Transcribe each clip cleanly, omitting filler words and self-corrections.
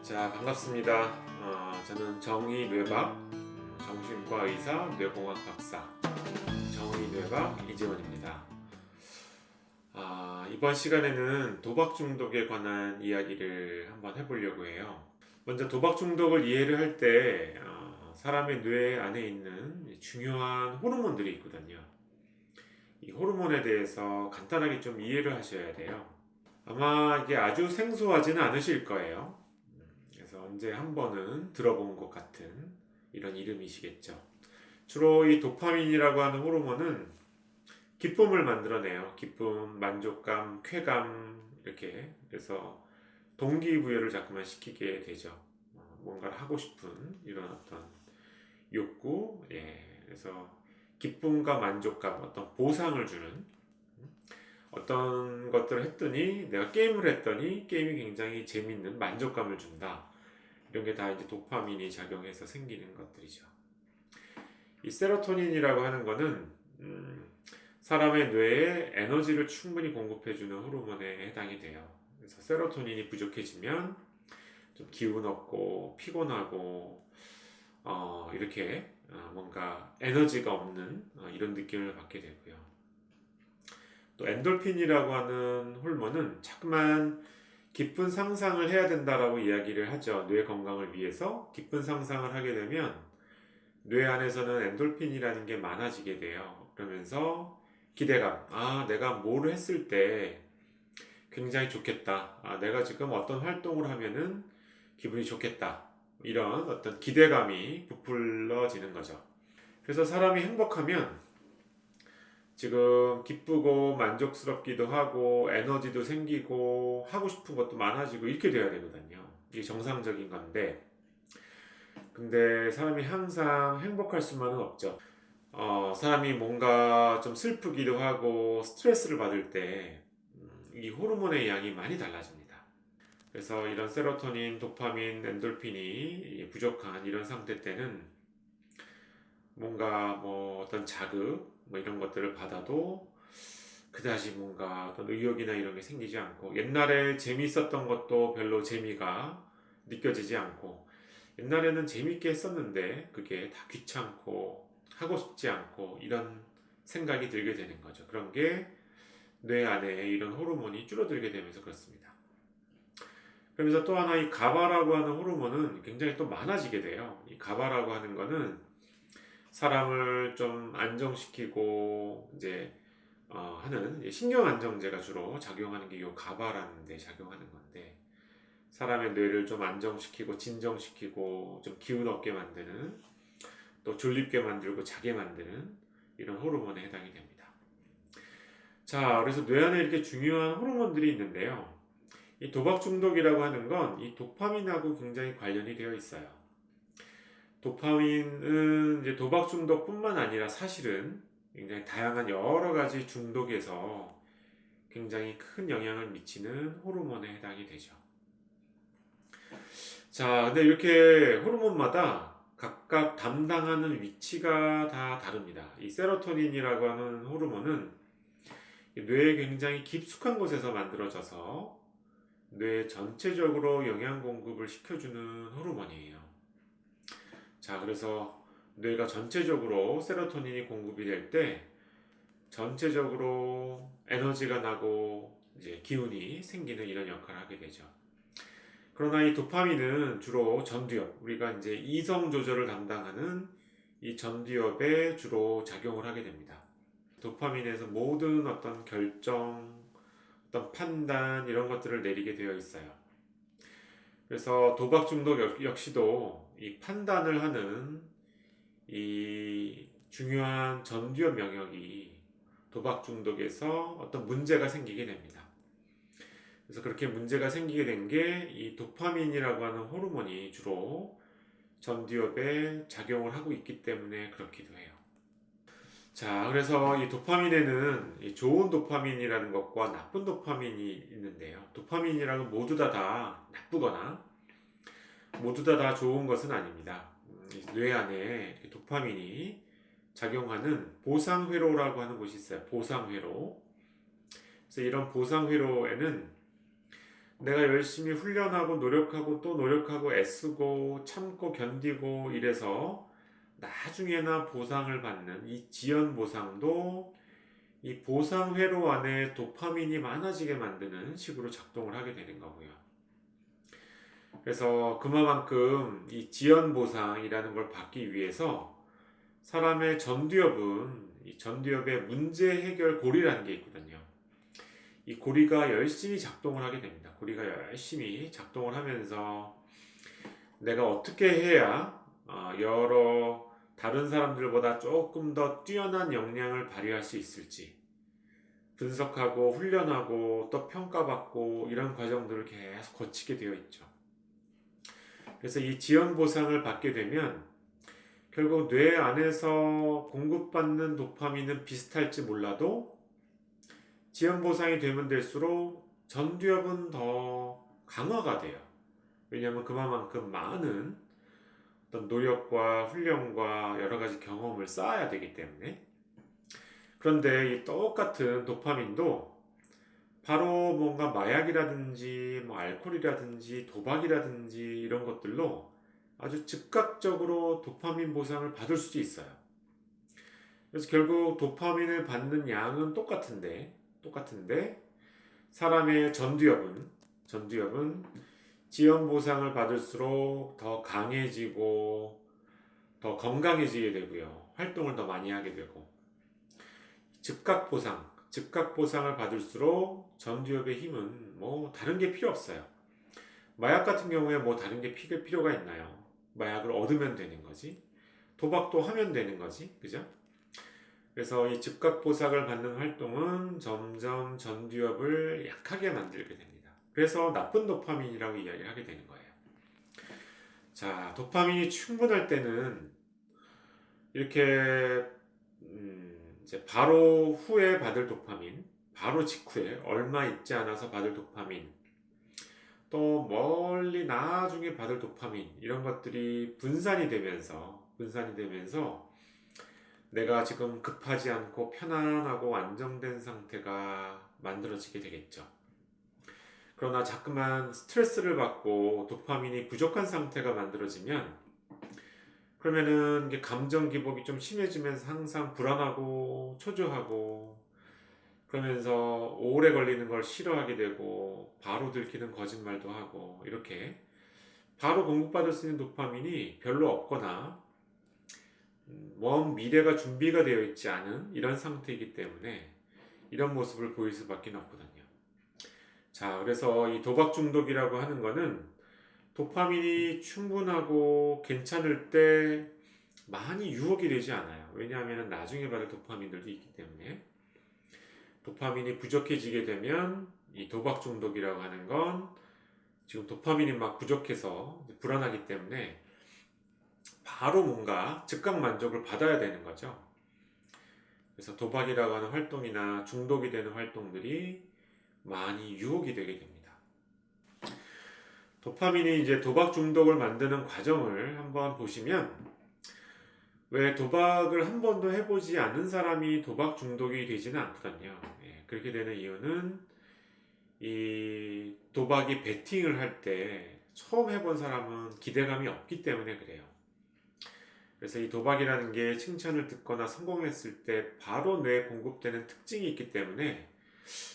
자, 반갑습니다. 저는 정의뇌박 정신과 의사 뇌공학 박사 정의뇌박 이재원입니다. 이번 시간에는 도박 중독에 관한 이야기를 한번 해보려고 해요. 먼저 도박 중독을 이해를 할 때 사람의 뇌 안에 있는 중요한 호르몬들이 있거든요. 이 호르몬에 대해서 간단하게 좀 이해를 하셔야 돼요. 아마 이게 아주 생소하지는 않으실 거예요. 그래서 언제 한 번은 들어본 것 같은 이런 이름이시겠죠. 주로 이 도파민이라고 하는 호르몬은 기쁨을 만들어내요. 기쁨, 만족감, 쾌감 이렇게. 그래서 동기부여를 자꾸만 시키게 되죠. 뭔가를 하고 싶은 이런 어떤 욕구, 그래서 기쁨과 만족감, 어떤 보상을 주는 어떤 것들을 했더니 내가 게임을 했더니 게임이 굉장히 재밌는 만족감을 준다. 이런 게 다 이제 도파민이 작용해서 생기는 것들이죠. 이 세로토닌이라고 하는 거는 사람의 뇌에 에너지를 충분히 공급해주는 호르몬에 해당이 돼요. 그래서 세로토닌이 부족해지면 좀 기운 없고 피곤하고 이렇게 뭔가 에너지가 없는 이런 느낌을 받게 되고요. 또 엔돌핀이라고 하는 호르몬은 자꾸만 기쁜 상상을 해야 된다라고 이야기를 하죠. 뇌 건강을 위해서 기쁜 상상을 하게 되면 뇌 안에서는 엔돌핀이라는 게 많아지게 돼요. 그러면서 기대감, 내가 뭐를 했을 때 굉장히 좋겠다. 내가 지금 어떤 활동을 하면은 기분이 좋겠다. 이런 어떤 기대감이 부풀러지는 거죠. 그래서 사람이 행복하면 지금 기쁘고 만족스럽기도 하고 에너지도 생기고 하고 싶은 것도 많아지고 이렇게 돼야 되거든요. 이게 정상적인 건데 근데 사람이 항상 행복할 수만은 없죠. 사람이 뭔가 좀 슬프기도 하고 스트레스를 받을 때 이 호르몬의 양이 많이 달라집니다. 그래서 이런 세로토닌, 도파민, 엔돌핀이 부족한 이런 상태 때는 뭔가 뭐 어떤 자극 뭐 이런 것들을 받아도 그다지 뭔가 어떤 의욕이나 이런 게 생기지 않고 옛날에 재미있었던 것도 별로 재미가 느껴지지 않고 옛날에는 재밌게 했었는데 그게 다 귀찮고 하고 싶지 않고 이런 생각이 들게 되는 거죠. 그런 게 뇌 안에 이런 호르몬이 줄어들게 되면서 그렇습니다. 그러면서 또 하나 이 가바라고 하는 호르몬은 굉장히 또 많아지게 돼요. 이 가바라고 하는 거는 사람을 좀 안정시키고 이제 하는 신경 안정제가 주로 작용하는 게 이 가바라는 데 작용하는 건데 사람의 뇌를 좀 안정시키고 진정시키고 좀 기운 없게 만드는 또 졸립게 만들고 자게 만드는 이런 호르몬에 해당이 됩니다. 자, 그래서 뇌 안에 이렇게 중요한 호르몬들이 있는데요. 이 도박 중독이라고 하는 건 이 도파민하고 굉장히 관련이 되어 있어요. 도파민은 이제 도박 중독뿐만 아니라 사실은 굉장히 다양한 여러 가지 중독에서 굉장히 큰 영향을 미치는 호르몬에 해당이 되죠. 자, 근데 이렇게 호르몬마다 각각 담당하는 위치가 다 다릅니다. 이 세로토닌이라고 하는 호르몬은 뇌에 굉장히 깊숙한 곳에서 만들어져서 뇌 전체적으로 영양 공급을 시켜주는 호르몬이에요. 자, 그래서 뇌가 전체적으로 세로토닌이 공급이 될 때 전체적으로 에너지가 나고 이제 기운이 생기는 이런 역할을 하게 되죠. 그러나 이 도파민은 주로 전두엽, 우리가 이제 이성 조절을 담당하는 이 전두엽에 주로 작용을 하게 됩니다. 도파민에서 모든 어떤 결정, 어떤 판단 이런 것들을 내리게 되어 있어요. 그래서 도박 중독 역시도 이 판단을 하는 이 중요한 전두엽 영역이 도박 중독에서 어떤 문제가 생기게 됩니다. 그래서 그렇게 문제가 생기게 된 게 이 도파민이라고 하는 호르몬이 주로 전두엽에 작용을 하고 있기 때문에 그렇기도 해요. 자, 그래서 이 도파민에는 이 좋은 도파민이라는 것과 나쁜 도파민이 있는데요. 도파민이라는 건 모두 다 나쁘거나 모두 다 좋은 것은 아닙니다. 뇌 안에 도파민이 작용하는 보상회로라고 하는 곳이 있어요. 보상회로. 그래서 이런 보상회로에는 내가 열심히 훈련하고 노력하고 또 노력하고 애쓰고 참고 견디고 이래서 나중에나 보상을 받는 이 지연 보상도 이 보상 회로 안에 도파민이 많아지게 만드는 식으로 작동을 하게 되는 거고요. 그래서 그만큼 이 지연 보상이라는 걸 받기 위해서 사람의 전두엽은 이 전두엽의 문제 해결 고리라는 게 있거든요. 이 고리가 열심히 작동을 하게 됩니다. 고리가 열심히 작동을 하면서 내가 어떻게 해야 여러 다른 사람들보다 조금 더 뛰어난 역량을 발휘할 수 있을지 분석하고 훈련하고 또 평가받고 이런 과정들을 계속 거치게 되어 있죠. 그래서 이 지연 보상을 받게 되면 결국 뇌 안에서 공급받는 도파민은 비슷할지 몰라도 지연 보상이 되면 될수록 전두엽은 더 강화가 돼요. 왜냐하면 그만큼 많은 어떤 노력과 훈련과 여러 가지 경험을 쌓아야 되기 때문에. 그런데 이 똑같은 도파민도 바로 뭔가 마약이라든지 뭐 알코올이라든지 도박이라든지 이런 것들로 아주 즉각적으로 도파민 보상을 받을 수도 있어요. 그래서 결국 도파민을 받는 양은 똑같은데 사람의 전두엽은 지연 보상을 받을수록 더 강해지고 더 건강해지게 되고요. 활동을 더 많이 하게 되고 즉각 보상을 받을수록 전두엽의 힘은 뭐 다른 게 필요 없어요. 마약 같은 경우에 뭐 다른 게 필요가 있나요? 마약을 얻으면 되는 거지. 도박도 하면 되는 거지. 그죠? 그래서 이 즉각 보상을 받는 활동은 점점 전두엽을 약하게 만들게 됩니다. 그래서 나쁜 도파민이라고 이야기를 하게 되는 거예요. 자, 도파민이 충분할 때는 이렇게 이제 바로 후에 받을 도파민, 바로 직후에 얼마 있지 않아서 받을 도파민, 또 멀리 나중에 받을 도파민 이런 것들이 분산이 되면서 내가 지금 급하지 않고 편안하고 안정된 상태가 만들어지게 되겠죠. 그러나 자꾸만 스트레스를 받고 도파민이 부족한 상태가 만들어지면 그러면은 이게 감정 기복이 좀 심해지면서 항상 불안하고 초조하고 그러면서 오래 걸리는 걸 싫어하게 되고 바로 들키는 거짓말도 하고 이렇게 바로 공급받을 수 있는 도파민이 별로 없거나 먼 미래가 준비가 되어 있지 않은 이런 상태이기 때문에 이런 모습을 보일 수밖에 없거든요. 자, 그래서 이 도박 중독이라고 하는 거는 도파민이 충분하고 괜찮을 때 많이 유혹이 되지 않아요. 왜냐하면 나중에 받을 도파민들도 있기 때문에 도파민이 부족해지게 되면 이 도박 중독이라고 하는 건 지금 도파민이 막 부족해서 불안하기 때문에 바로 뭔가 즉각 만족을 받아야 되는 거죠. 그래서 도박이라고 하는 활동이나 중독이 되는 활동들이 많이 유혹이 되게 됩니다. 도파민이 이제 도박 중독을 만드는 과정을 한번 보시면 왜 도박을 한 번도 해보지 않은 사람이 도박 중독이 되지는 않거든요. 그렇게 되는 이유는 이 도박이 베팅을 할 때 처음 해본 사람은 기대감이 없기 때문에 그래요. 그래서 이 도박이라는 게 칭찬을 듣거나 성공했을 때 바로 뇌에 공급되는 특징이 있기 때문에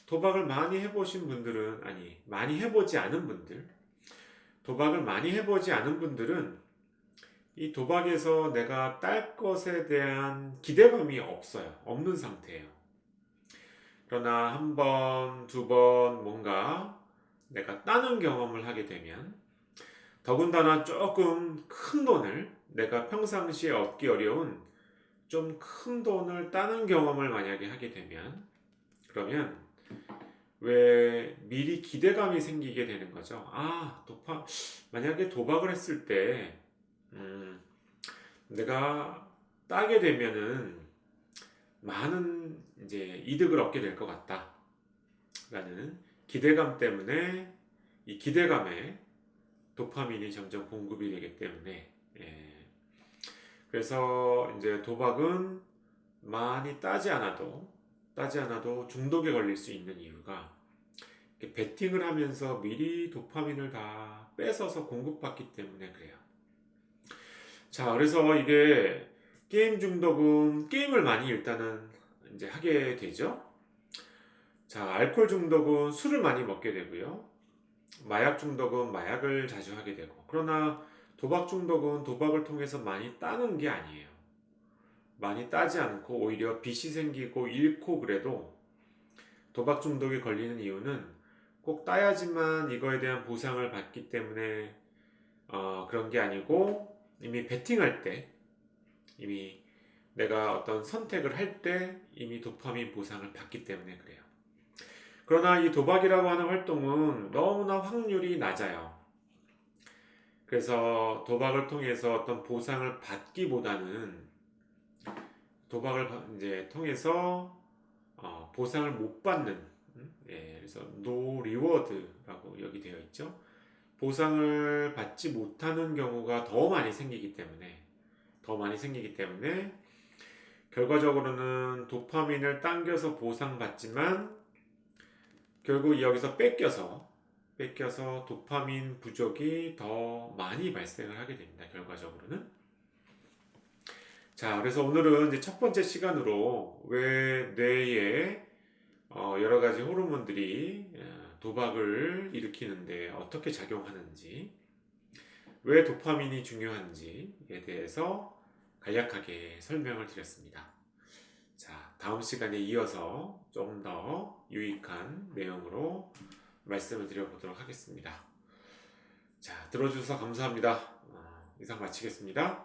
도박을 많이 해보신 분들은 많이 해보지 않은 분들 도박을 많이 해보지 않은 분들은 이 도박에서 내가 딸 것에 대한 기대감이 없는 상태예요. 그러나 한 번, 두 번 뭔가 내가 따는 경험을 하게 되면 더군다나 조금 큰 돈을 내가 평상시에 얻기 어려운 좀 큰 돈을 따는 경험을 만약에 하게 되면 그러면 왜 미리 기대감이 생기게 되는 거죠. 만약에 도박을 했을 때 내가 따게 되면은 많은 이제 이득을 얻게 될 것 같다 라는 기대감 때문에 이 기대감에 도파민이 점점 공급이 되기 때문에 그래서 이제 도박은 많이 따지 않아도 중독에 걸릴 수 있는 이유가 이렇게 베팅을 하면서 미리 도파민을 다 뺏어서 공급받기 때문에 그래요. 자, 그래서 이게 게임 중독은 게임을 많이 일단은 이제 하게 되죠. 자, 알코올 중독은 술을 많이 먹게 되고요. 마약 중독은 마약을 자주 하게 되고. 그러나 도박 중독은 도박을 통해서 많이 따는 게 아니에요. 많이 따지 않고 오히려 빚이 생기고 잃고 그래도 도박 중독에 걸리는 이유는 꼭 따야지만 이거에 대한 보상을 받기 때문에 그런 게 아니고 이미 베팅할 때 이미 내가 어떤 선택을 할 때 이미 도파민 보상을 받기 때문에 그래요. 그러나 이 도박이라고 하는 활동은 너무나 확률이 낮아요. 그래서 도박을 통해서 어떤 보상을 받기보다는 도박을 이제 통해서 보상을 못 받는, 예, 그래서 no reward라고 여기 되어 있죠. 보상을 받지 못하는 경우가 더 많이 생기기 때문에 결과적으로는 도파민을 당겨서 보상받지만 결국 여기서 뺏겨서 도파민 부족이 더 많이 발생을 하게 됩니다. 결과적으로는. 자, 그래서 오늘은 이제 첫 번째 시간으로 왜 뇌에 여러 가지 호르몬들이 도박을 일으키는데 어떻게 작용하는지, 왜 도파민이 중요한지에 대해서 간략하게 설명을 드렸습니다. 자, 다음 시간에 이어서 좀 더 유익한 내용으로 말씀을 드려보도록 하겠습니다. 자, 들어주셔서 감사합니다. 이상 마치겠습니다.